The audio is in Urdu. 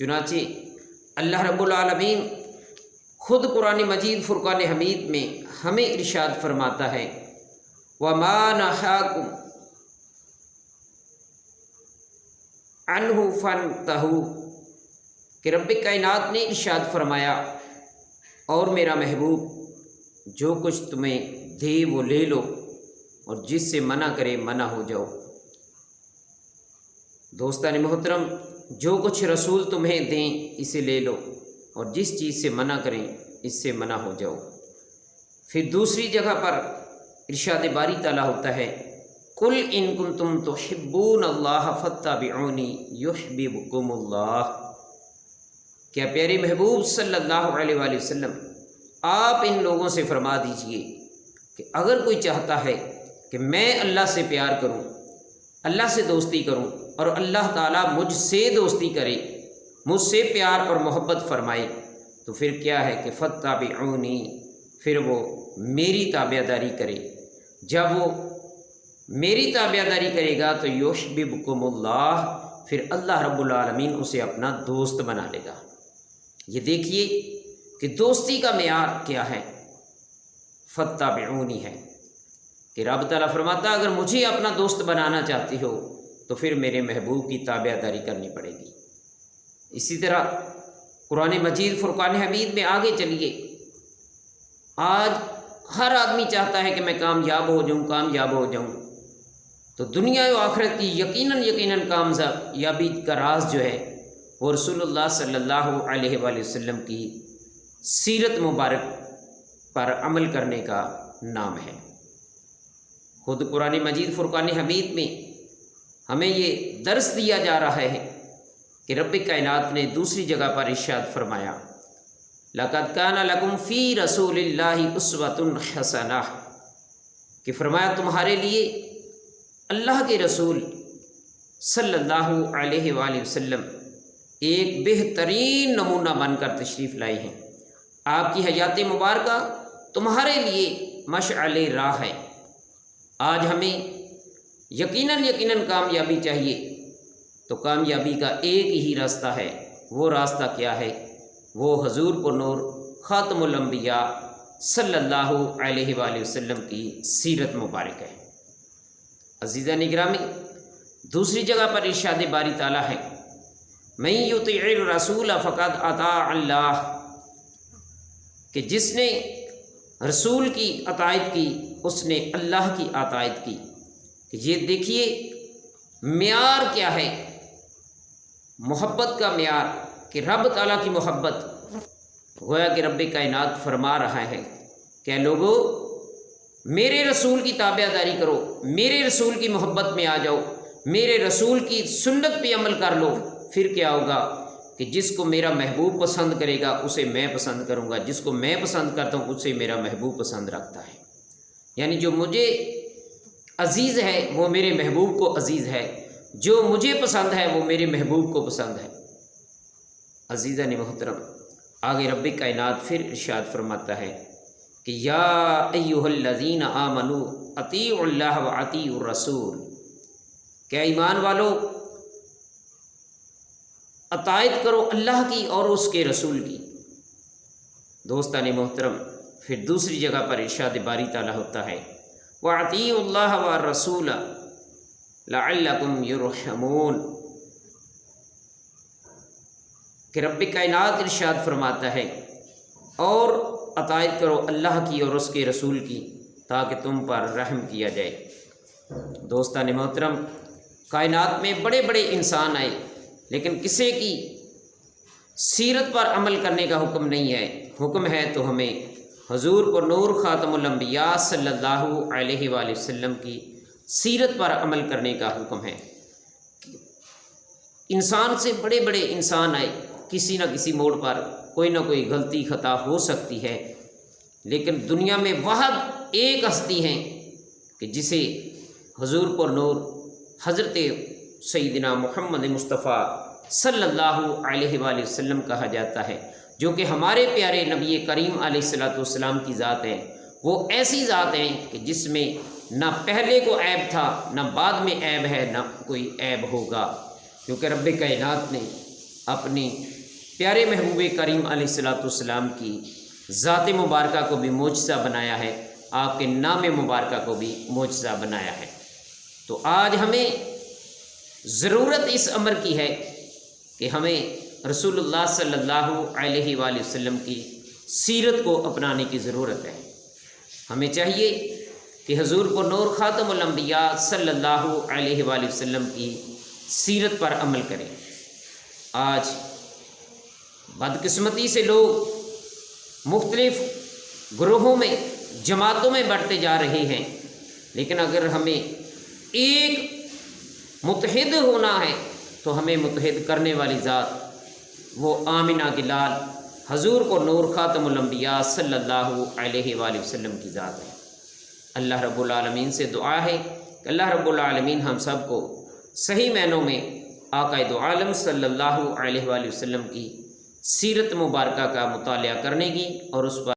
چنانچہ اللہ رب العالمین خود قرآن مجید فرقان حمید میں ہمیں ارشاد فرماتا ہے وَمَا نَهَاكُمْ عَنْهُ فَانْتَهُوا کہ رب کائنات نے ارشاد فرمایا اور میرا محبوب جو کچھ تمہیں دے وہ لے لو اور جس سے منع کرے منع ہو جاؤ۔ دوستان محترم، جو کچھ رسول تمہیں دیں اسے لے لو اور جس چیز سے منع کریں اس سے منع ہو جاؤ۔ پھر دوسری جگہ پر ارشاد باری تعالیٰ ہوتا ہے قُلْ إِن كُنتُمْ تُحِبُّونَ اللَّهَ فَاتَّبِعُونِي يُحْبِبْكُمُ اللَّهُ۔ کیا پیارے محبوب صلی اللہ علیہ وآلہ وسلم آپ ان لوگوں سے فرما دیجئے کہ اگر کوئی چاہتا ہے کہ میں اللہ سے پیار کروں، اللہ سے دوستی کروں اور اللہ تعالیٰ مجھ سے دوستی کرے، مجھ سے پیار اور محبت فرمائے، تو پھر کیا ہے کہ فَاتَّبِعُونِی، پھر وہ میری تابع داری کرے۔ جب وہ میری تابع داری کرے گا تو یحببکم اللہ، پھر اللہ رب العالمین اسے اپنا دوست بنا لے گا۔ یہ دیکھیے کہ دوستی کا معیار کیا ہے، فَاتَّبِعُونِی ہے کہ رب تعالیٰ فرماتا اگر مجھے اپنا دوست بنانا چاہتی ہو تو پھر میرے محبوب کی تابع داری کرنی پڑے گی۔ اسی طرح قرآن مجید فرقان حمید میں آگے چلیے، آج ہر آدمی چاہتا ہے کہ میں کامیاب ہو جاؤں، تو دنیا و آخرت کی یقیناً کامیابی کا راز جو ہے وہ رسول اللہ صلی اللہ علیہ وآلہ وسلم کی سیرت مبارک پر عمل کرنے کا نام ہے۔ خود قرآن مجید فرقان حمید میں ہمیں یہ درس دیا جا رہا ہے کہ رب کائنات نے دوسری جگہ پر ارشاد فرمایا لَقَدْ كَانَ لَكُمْ فِي رَسُولِ اللَّهِ أُسْوَةٌ حَسَنَةٌ کہ فرمایا تمہارے لیے اللہ کے رسول صلی اللہ علیہ وآلہ وسلم ایک بہترین نمونہ بن کر تشریف لائے ہیں۔ آپ کی حیات مبارکہ تمہارے لیے مشعل راہ ہے۔ آج ہمیں یقیناً کامیابی چاہیے، تو کامیابی کا ایک ہی راستہ ہے۔ وہ راستہ کیا ہے؟ وہ حضور پر نور خاتم الانبیاء صلی اللہ علیہ وآلہ وسلم کی سیرت مبارک ہے۔ عزیزان گرامی، دوسری جگہ پر ارشاد باری تعالیٰ ہے مَن یُطِعِ الرَّسُولَ فَقَدْ أَطَاعَ اللَّهَ کہ جس نے رسول کی اطاعت کی اس نے اللہ کی اطاعت کی۔ کہ یہ دیکھیے معیار کیا ہے، محبت کا معیار کہ رب تعالیٰ کی محبت، گویا کہ رب کائنات فرما رہا ہے کہ لوگو میرے رسول کی تابع داری کرو، میرے رسول کی محبت میں آ جاؤ، میرے رسول کی سنت پہ عمل کر لو، پھر کیا ہوگا کہ جس کو میرا محبوب پسند کرے گا اسے میں پسند کروں گا، جس کو میں پسند کرتا ہوں اسے میرا محبوب پسند رکھتا ہے۔ یعنی جو مجھے عزیز ہے وہ میرے محبوب کو عزیز ہے، جو مجھے پسند ہے وہ میرے محبوب کو پسند ہے۔ عزیزان محترم، آگے رب کائنات پھر ارشاد فرماتا ہے کہ یا ایھا الذین آمنوا اطیعوا اللہ واطیعوا الرسول، کیا ایمان والو اطاعت کرو اللہ کی اور اس کے رسول کی۔ دوستان محترم، پھر دوسری جگہ پر ارشاد باری تعالیٰ ہوتا ہے واطیعوا اللہ والرسول لعلکم یرحمون کہ رب کائنات ارشاد فرماتا ہے اور اطاعت کرو اللہ کی اور اس کے رسول کی تاکہ تم پر رحم کیا جائے۔ دوستان محترم، کائنات میں بڑے بڑے انسان آئے لیکن کسی کی سیرت پر عمل کرنے کا حکم نہیں ہے۔ حکم ہے تو ہمیں حضور پر نور خاتم الانبیاء صلی اللہ علیہ وآلہ وسلم کی سیرت پر عمل کرنے کا حکم ہے۔ انسان سے بڑے بڑے انسان آئے، کسی نہ کسی موڑ پر کوئی نہ کوئی غلطی خطا ہو سکتی ہے، لیکن دنیا میں واحد ایک ہستی ہیں کہ جسے حضور پر نور حضرت سیدنا محمد مصطفیٰ صلی اللہ علیہ وآلہ وسلم کہا جاتا ہے، جو کہ ہمارے پیارے نبی کریم علیہ الصلوۃ والسلام کی ذات ہے۔ وہ ایسی ذات ہیں کہ جس میں نہ پہلے کو عیب تھا، نہ بعد میں عیب ہے، نہ کوئی عیب ہوگا، کیونکہ رب کائنات نے اپنی پیارے محبوب کریم علیہ الصلوۃ والسلام کی ذات مبارکہ کو بھی معجزہ بنایا ہے، آپ کے نام مبارکہ کو بھی معجزہ بنایا ہے۔ تو آج ہمیں ضرورت اس امر کی ہے کہ ہمیں رسول اللہ صلی اللہ علیہ وآلہ وسلم کی سیرت کو اپنانے کی ضرورت ہے۔ ہمیں چاہیے کہ حضور کو نور خاتم الانبیاء صلی اللہ علیہ وآلہ وسلم کی سیرت پر عمل کریں۔ آج بدقسمتی سے لوگ مختلف گروہوں میں، جماعتوں میں بڑھتے جا رہے ہیں، لیکن اگر ہمیں ایک متحد ہونا ہے تو ہمیں متحد کرنے والی ذات وہ آمنہ کے لال حضور کو نور خاتم الانبیاء صلی اللہ علیہ وآلہ وسلم کی ذات ہے۔ اللہ رب العالمین سے دعا ہے کہ اللہ رب العالمین ہم سب کو صحیح معنوں میں آقا دو عالم صلی اللہ علیہ وآلہ وسلم کی سیرت مبارکہ کا مطالعہ کرنے کی اور اس پر